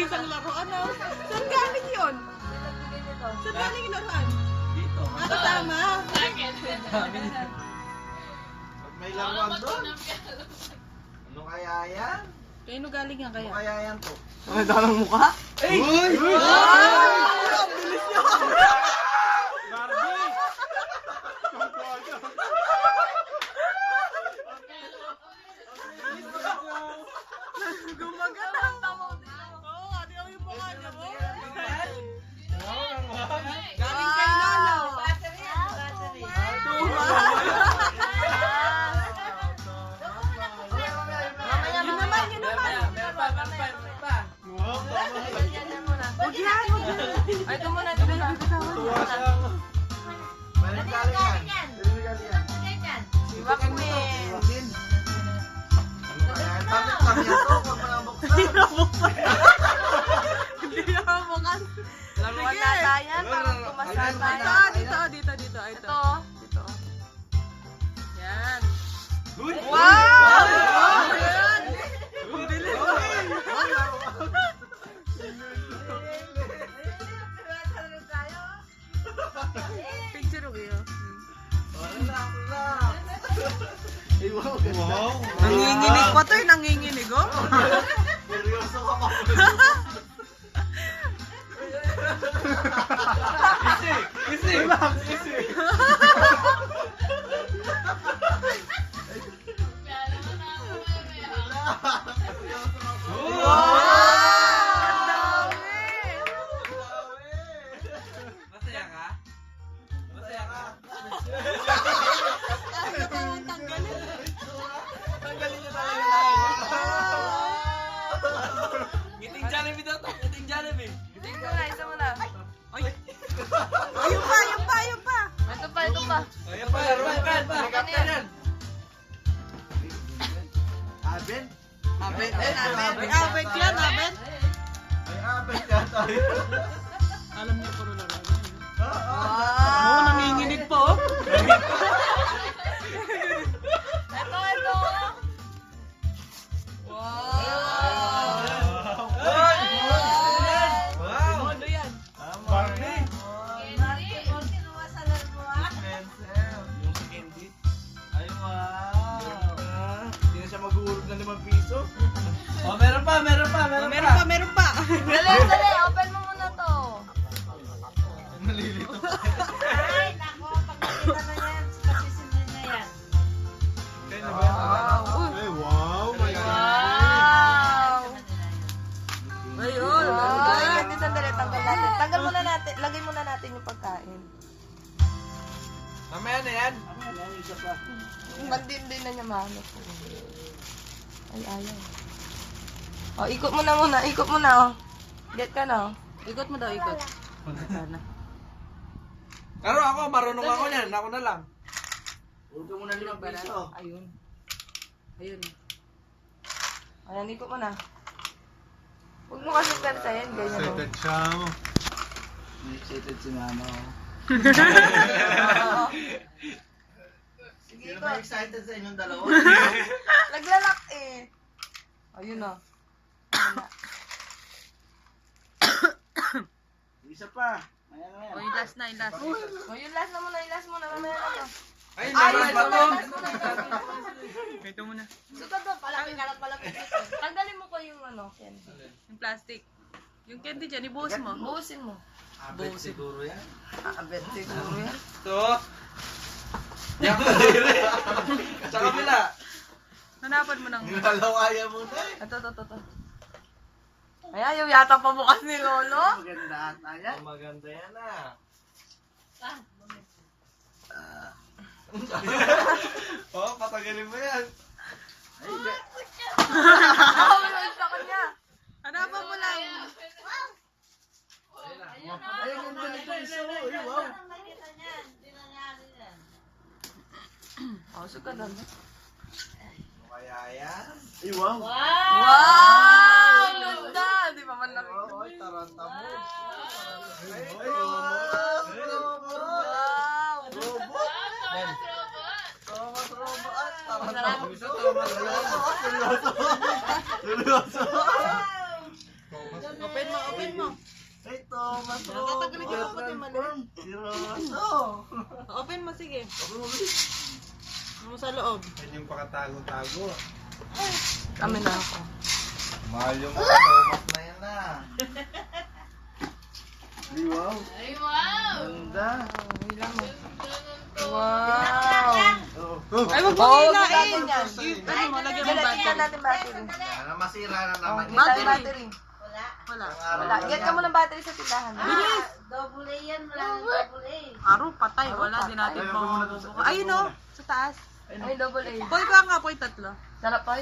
isang laruan ah. Saan galing yun? Saan galing yung laruan? Dito. Nakatama. May laruan doon. Ano kaya yan? Kaya galing yan kaya? Ano kaya yan to? Ano daw ng mukha? Uy! Uy! Ang bilis yun! Gumagalaw. Oo, ano yung mukha niya mo? Galing kay Lolo. Yun naman, yun naman. Huwag yan, huwag yan. Ay, ito muna, ito muna. Balik galing yan. Balik galing yan. Si Wakmin. Ano kaya yan? Bakit lang yan to? Huwag mo lang buksan. Hindi na bukas. Hindi na bukas. Laruan na tayo. Parang tumasan tayo. Dito. Ito. Dito. Yan. Uy! Wow! Yan! Ang bilis. Picture ko yun. Wala. Ay, wow. Wow. Nanginginig pa to eh, nanginginig oh. Seryoso ka pa. Easy. Relax. Easy. Masaya ka? Masaya ka? Ayaw ko mong tanggalin. Tanggalin niya talaga. Ngiting Jollibee daw to. Ngiting Jollibee. Isa muna. Ayun pa. Ito pa. Ayan pa, laruan ka. Sikap ka yan. Aben? Aben din, aben. Abet yan, abet. Ay, aben yan tayo. Alam niyo puro laro. Oo. Oo, nanginginig pa oh. Ito. Wow! Ano yan? Barbie! Yung si Candy. Ay, wow! Hindi na siya mag-uurog ng 5 piso. Oh, meron pa! Meron pa. Dali. Open mo muna to. Malilito. Ay, nako, pagkakita na yan, pasisimilin na yan. Kaya na ba yan? Ay, wow! My God! Wow. Ayun. Hindi sandali. Tanggal muna natin. Lagay muna natin yung pagkain. Mamaya na yan. Mandin na niya mano. Ay, ayaw. Oh, ikot mo na muna. Oh. Get ka na, oh. Ikot mo daw, ikot. Sana. Pero ako, marunong ako yan. Ako na lang. Huwag ka muna 5 piso. Ayun. Ayan, ikot mo na. Huwag mo kasi persayan. Ganyan, oh. siya. Excited si mama. Oo. Sige, Sino ikot. ba excited sa inyong dalawa? Naglalak eh. Ayun, oh. Ayun na. Isa pa. Ayan na O, yan. yung last na. Oh, yung last na muna. Mamaya na to. Ay, Ay, meron pa to. Ito muna. Sukat to. Palapit. Tanggalin mo ko yung ano, candy. Yung plastic. Yung candy dyan, ibuhos mo. Buhusin mo. Abet siguro yan. Abet siguro yan. Ito. Yan pa dire. Sa kabila. Hanapan mo ng... Nilalawaya mo na eh. Ito. Ay, ayaw yata pa bukas ni Lolo. Maganda ata yan. Maganda yan ah. Oh, patagalin mo yan. Ay, hindi. Nakawin sa kanya. Hanapan mo lang. Ay, ang ganda nito isa mo. Ay, wow. Nakikita niyan, hindi na nangyari yan. Oh, sukat lang. Ano kaya yan? Ay, wow. Wow! Ganda! Di pa man lang. Ay, taranta mo. Ay, Wow! robot. Thomas robot. Taranta Sarap. mo. Seryoso. Seryoso. Open Tatanggalin ko po din mali. Siroso. Open mo, sige. Ano sa loob? Yan yung pakatago-tago. Kami na ako. Mahal yung mga Thomas na yan ah. Ay, wow. Ay, wow! Ganda. Wow! Oh. Ay, wag mo Oo, hilain. ginatin yan. Ano mo, lagyan mo Lagyan battery. natin battery. Sana masira na Oh, naman get yan. tayo battery. Wala. Wala. Wala. Get ka mo ng battery sa tindahan. Ah, double A yan. Wala nang double A. Aro, patay. Wala, di natin Ay, mabubuka. Ayun o, sa taas. Ay, double A. Poy ka nga, poy tatlo. Sarap, Poy.